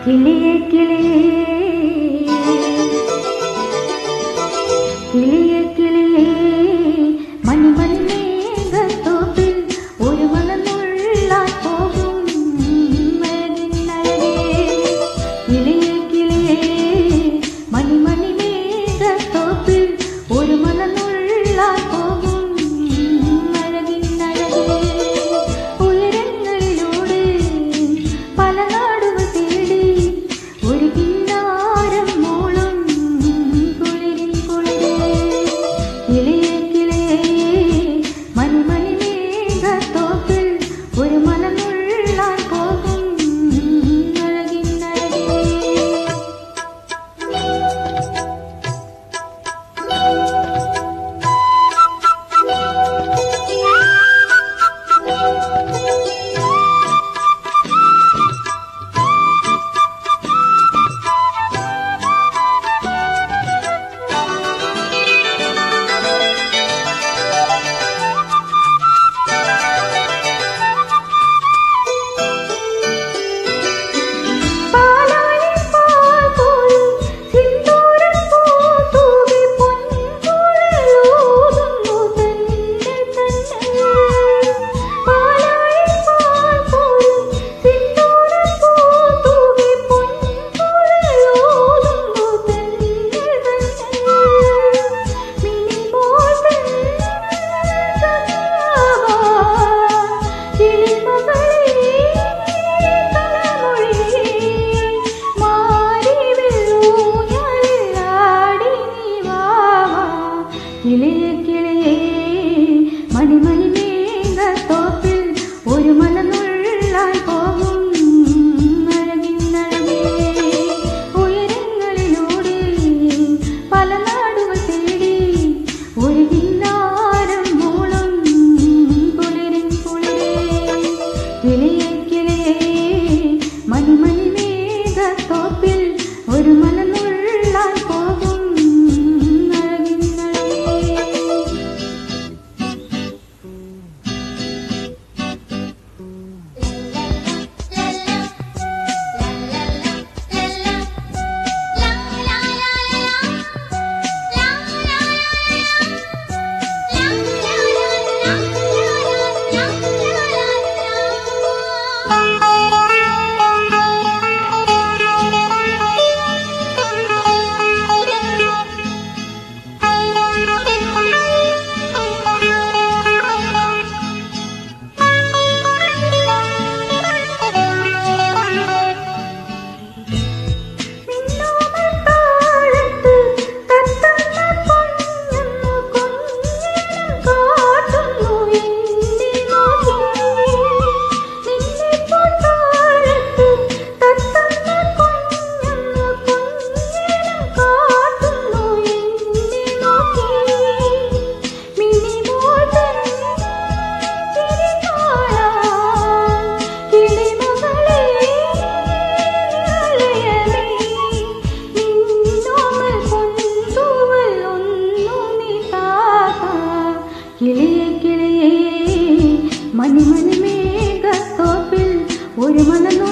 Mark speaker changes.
Speaker 1: കിളിയേ കിളിയേ കിളിയേ കിളിയേ മണിമണി മേഘത്തോപ്പിൽ ഒരു മണമുള്ളാൻ പോകും അഴകിനഴകേ. കിളിയേ കിളിയേ മണിമണി മേഘത്തോപ്പിൽ ഒരു മണമുള്ളാൻ പോകും അഴകിനഴകേ. ഉയരങ്ങളിലൂടെ പല നാടുകൾ തേടി ഒരു കിന്നാരം മൂളും കുളിരിൻ കുളിരേ. കിളിയേ കിളിയേ മണിമണി മേഘത്തോപ്പിൽ ഒരു മലമുള്ളാൻ പോകും അഴകിനഴകേ. കിളിയേ കിളിയേ മണിമണി മേഘത്തോപ്പിൽ ഒരു മലമുള്ളാൻ പോകും അഴകിനഴകേ. ഉയരങ്ങളിലൂടെ പല നാടുകൾ തേടി ഒരു കിന്നാരം മൂളും കുളിരിൻ കുളിരേ. കിളിയേ കിളിയേ മണിമണി മേഘത്തോപ്പിൽ ഒരു മലമുള്ളാൻ പോകും കിളിയേ കിളിയേ മണിമണി മേഘത്തോപ്പിൽ ഒരു മലനു